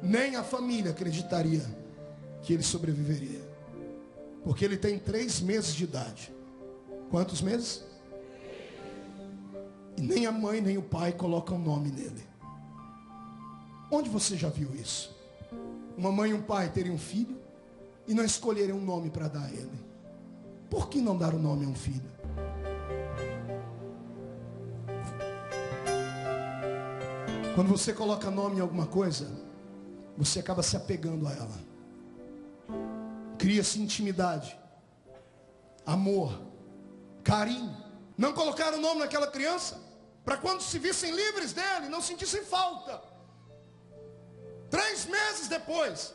nem a família acreditaria que ele sobreviveria. Porque ele tem 3 meses de idade. Quantos meses? E nem a mãe nem o pai colocam nome nele. Onde você já viu isso? Uma mãe e um pai terem um filho e não escolherem um nome para dar a ele. Por que não dar o nome a um filho? Quando você coloca nome em alguma coisa, você acaba se apegando a ela. Cria-se intimidade, amor, carinho. Não colocaram o nome naquela criança para quando se vissem livres dele, não sentissem falta. 3 meses depois,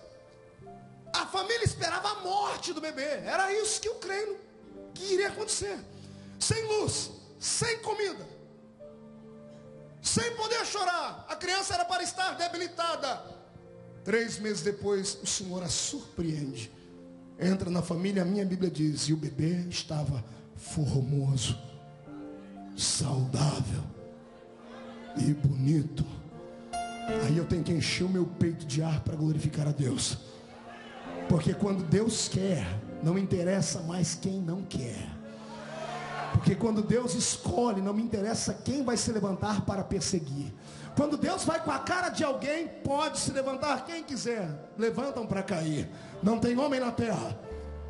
a família esperava a morte do bebê. Era isso que eu creio que iria acontecer. Sem luz, sem comida, sem poder chorar. A criança era para estar debilitada. 3 meses depois, o Senhor a surpreende. Entra na família, a minha Bíblia diz, e o bebê estava formoso, saudável e bonito. Aí eu tenho que encher o meu peito de ar para glorificar a Deus. Porque quando Deus quer, não interessa mais quem não quer. Porque quando Deus escolhe, não me interessa quem vai se levantar para perseguir. Quando Deus vai com a cara de alguém, pode se levantar quem quiser. Levantam para cair. Não tem homem na terra,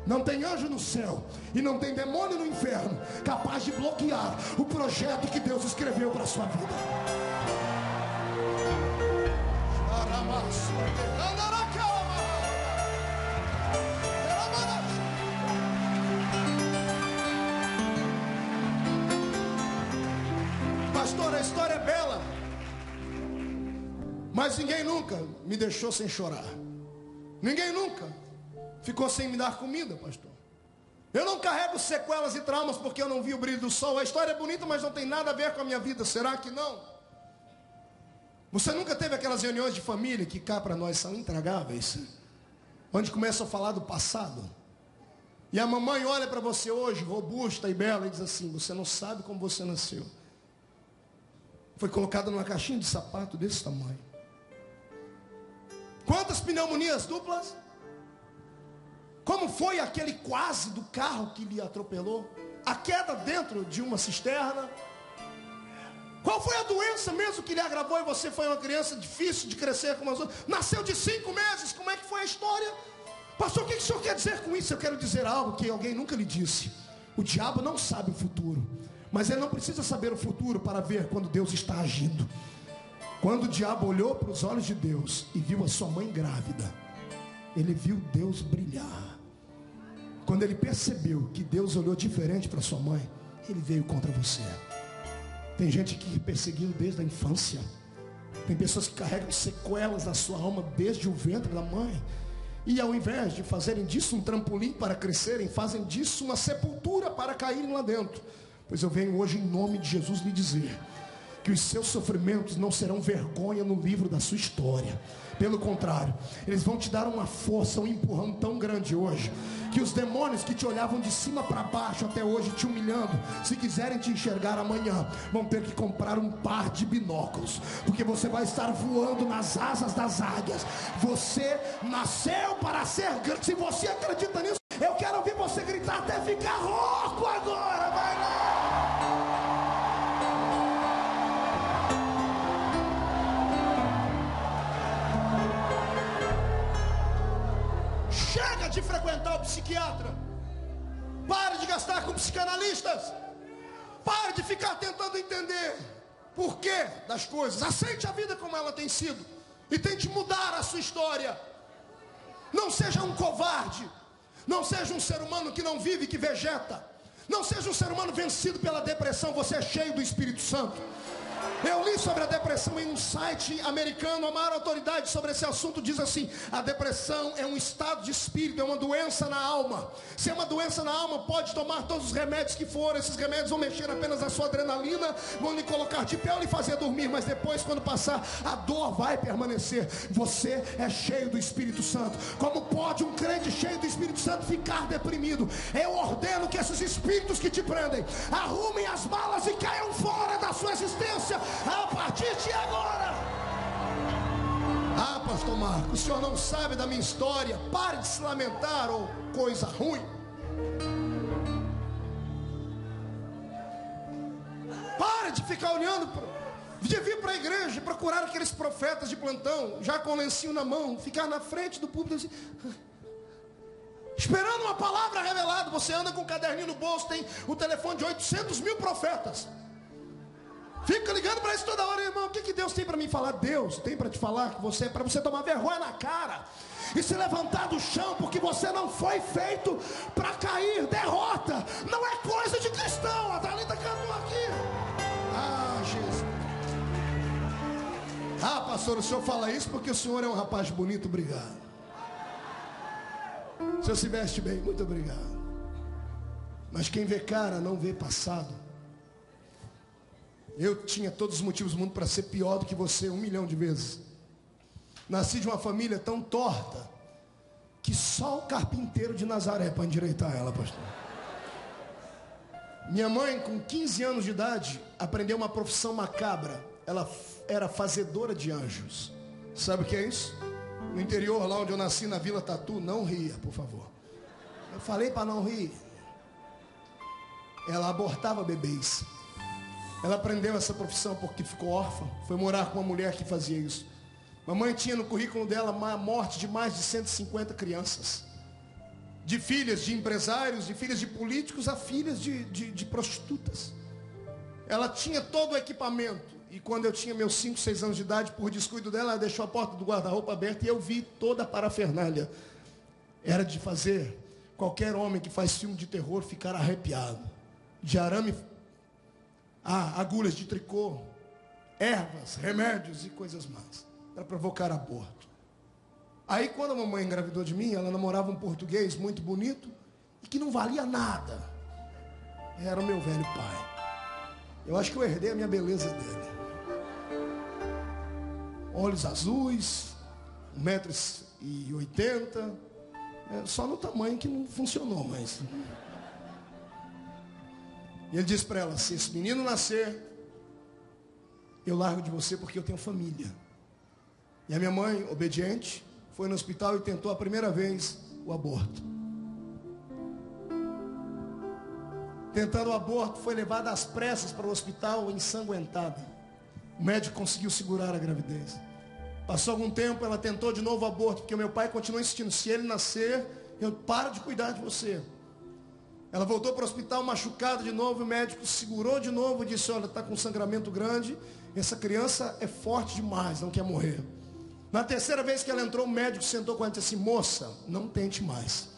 não tem anjo no céu e não tem demônio no inferno capaz de bloquear o projeto que Deus escreveu para a sua vida. Pastor, a história é bela, mas ninguém nunca me deixou sem chorar. Ninguém nunca ficou sem me dar comida, pastor. Eu não carrego sequelas e traumas porque eu não vi o brilho do sol. A história é bonita, mas não tem nada a ver com a minha vida. Será que não? Você nunca teve aquelas reuniões de família que cá para nós são intragáveis, onde começam a falar do passado? E a mamãe olha para você hoje, robusta e bela, e diz assim: você não sabe como você nasceu. Foi colocada numa caixinha de sapato desse tamanho. Quantas pneumonias duplas? Como foi aquele quase do carro que lhe atropelou? A queda dentro de uma cisterna? Qual foi a doença mesmo que lhe agravou e você foi uma criança difícil de crescer como as outras? Nasceu de 5 meses, como é que foi a história? Pastor, o que o senhor quer dizer com isso? Eu quero dizer algo que alguém nunca lhe disse. O diabo não sabe o futuro, mas ele não precisa saber o futuro para ver quando Deus está agindo. Quando o diabo olhou para os olhos de Deus e viu a sua mãe grávida, ele viu Deus brilhar. Quando ele percebeu que Deus olhou diferente para sua mãe, ele veio contra você. Tem gente que perseguiu desde a infância. Tem pessoas que carregam sequelas na sua alma desde o ventre da mãe. E ao invés de fazerem disso um trampolim para crescerem, fazem disso uma sepultura para caírem lá dentro. Pois eu venho hoje em nome de Jesus lhe dizer que os seus sofrimentos não serão vergonha no livro da sua história. Pelo contrário, eles vão te dar uma força, um empurrão tão grande hoje, que os demônios que te olhavam de cima para baixo até hoje te humilhando, se quiserem te enxergar amanhã, vão ter que comprar um par de binóculos, porque você vai estar voando nas asas das águias. Você nasceu para ser grande. Se você acredita nisso, eu quero ouvir você gritar até ficar rouco agora. Vai lá! Chega de frequentar o psiquiatra. Pare de gastar com psicanalistas. Pare de ficar tentando entender porquê das coisas. Aceite a vida como ela tem sido e tente mudar a sua história. Não seja um covarde. Não seja um ser humano que não vive, que vegeta. Não seja um ser humano vencido pela depressão. Você é cheio do Espírito Santo. Eu li sobre a depressão em um site americano. A maior autoridade sobre esse assunto diz assim: a depressão é um estado de espírito, é uma doença na alma. Se é uma doença na alma, pode tomar todos os remédios que for. Esses remédios vão mexer apenas na sua adrenalina, vão lhe colocar de pé ou lhe fazer dormir, mas depois, quando passar, a dor vai permanecer. Você é cheio do Espírito Santo. Como pode um crente cheio do Espírito Santo ficar deprimido? Eu ordeno que esses espíritos que te prendem arrumem as malas e caiam fora da sua existência a partir de agora. Ah, pastor, Marco, o senhor não sabe da minha história. Pare de se lamentar, ou coisa ruim. Pare de ficar olhando de vir para a igreja e procurar aqueles profetas de plantão, já com o lencinho na mão, ficar na frente do púlpito assim, esperando uma palavra revelada. Você anda com um caderninho no bolso, tem o telefone de 800 mil profetas. Fica ligando para isso toda hora, irmão. O que Deus tem para mim falar? Deus tem para te falar que você, para você tomar vergonha na cara e se levantar do chão, porque você não foi feito para cair. Derrota não é coisa de cristão. A Thalita cantou aqui. Ah, Jesus. Ah, pastor, o senhor fala isso porque o senhor é um rapaz bonito. Obrigado. O senhor se veste bem, muito obrigado. Mas quem vê cara não vê passado. Eu tinha todos os motivos do mundo para ser pior do que você 1 milhão de vezes. Nasci de uma família tão torta que só o carpinteiro de Nazaré para endireitar ela, pastor. Minha mãe, com 15 anos de idade, aprendeu uma profissão macabra. Ela era fazedora de anjos. Sabe o que é isso? No interior, lá onde eu nasci, na Vila Tatu. Não ria, por favor. Eu falei para não rir. Ela abortava bebês. Ela aprendeu essa profissão porque ficou órfã. Foi morar com uma mulher que fazia isso. Mamãe tinha no currículo dela a morte de mais de 150 crianças. De filhas de empresários, de filhas de políticos a filhas de prostitutas. Ela tinha todo o equipamento. E quando eu tinha meus 5, 6 anos de idade, por descuido dela, ela deixou a porta do guarda-roupa aberta e eu vi toda a parafernália. Era de fazer qualquer homem que faz filme de terror ficar arrepiado. De arame, agulhas de tricô, ervas, remédios e coisas mais, para provocar aborto. Aí quando a mamãe engravidou de mim, ela namorava um português muito bonito e que não valia nada. Era o meu velho pai. Eu acho que eu herdei a minha beleza dele. Olhos azuis, 1,80 m, só no tamanho que não funcionou, mas... E ele disse para ela, se esse menino nascer, eu largo de você porque eu tenho família. E a minha mãe, obediente, foi no hospital e tentou a primeira vez o aborto. Tentando o aborto, foi levada às pressas para o hospital ensanguentada. O médico conseguiu segurar a gravidez. Passou algum tempo, ela tentou de novo o aborto, porque o meu pai continuou insistindo, se ele nascer, eu paro de cuidar de você. Ela voltou para o hospital machucada de novo, o médico segurou de novo e disse, olha, está com sangramento grande, essa criança é forte demais, não quer morrer. Na terceira vez que ela entrou, o médico sentou com ela e disse assim, moça, não tente mais,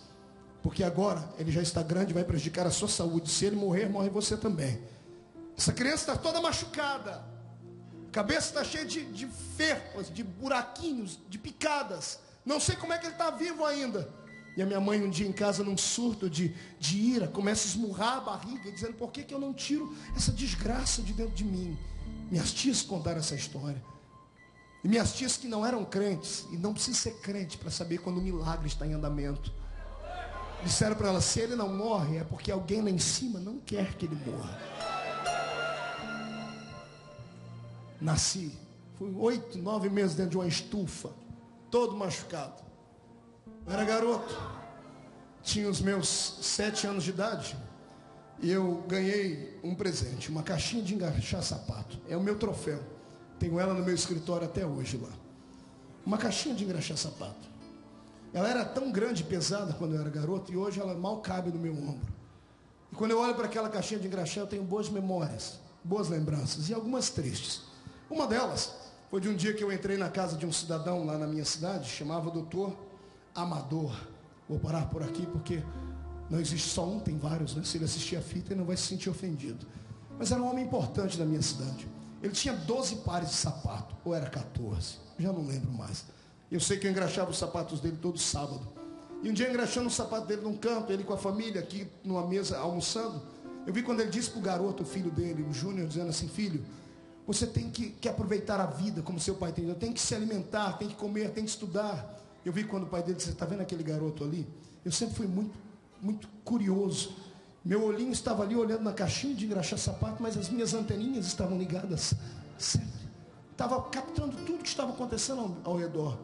porque agora ele já está grande e vai prejudicar a sua saúde, se ele morrer, morre você também. Essa criança está toda machucada, a cabeça está cheia de ferpas, de buraquinhos, de picadas, não sei como é que ele está vivo ainda. E a minha mãe um dia em casa, num surto de ira, começa a esmurrar a barriga, dizendo, por que eu não tiro essa desgraça de dentro de mim? Minhas tias contaram essa história. E minhas tias que não eram crentes, e não precisa ser crente para saber quando o milagre está em andamento, disseram para ela, se ele não morre, é porque alguém lá em cima não quer que ele morra. Nasci, fui 8, 9 meses dentro de uma estufa, todo machucado. Eu era garoto, tinha os meus 7 anos de idade, e eu ganhei um presente, uma caixinha de engraxar sapato. É o meu troféu, tenho ela no meu escritório até hoje lá. Uma caixinha de engraxar sapato. Ela era tão grande e pesada quando eu era garoto, e hoje ela mal cabe no meu ombro. E quando eu olho para aquela caixinha de engraxar, eu tenho boas memórias, boas lembranças, e algumas tristes. Uma delas foi de um dia que eu entrei na casa de um cidadão lá na minha cidade, chamava Doutor Amador. Vou parar por aqui porque não existe só um, tem vários, né? Se ele assistir a fita, ele não vai se sentir ofendido. Mas era um homem importante da minha cidade. Ele tinha 12 pares de sapato, ou era 14, já não lembro mais. Eu sei que eu engraxava os sapatos dele todo sábado. E um dia, engraxando o sapato dele num canto, ele com a família aqui numa mesa almoçando, eu vi quando ele disse para o garoto, o filho dele, o Júnior, dizendo assim, filho, você tem que aproveitar a vida como seu pai tem. Tem que se alimentar, tem que comer, tem que estudar. Eu vi quando o pai dele disse, está vendo aquele garoto ali? Eu sempre fui muito curioso. Meu olhinho estava ali olhando na caixinha de engraxar sapato, mas as minhas anteninhas estavam ligadas sempre. Estava captando tudo que estava acontecendo ao redor.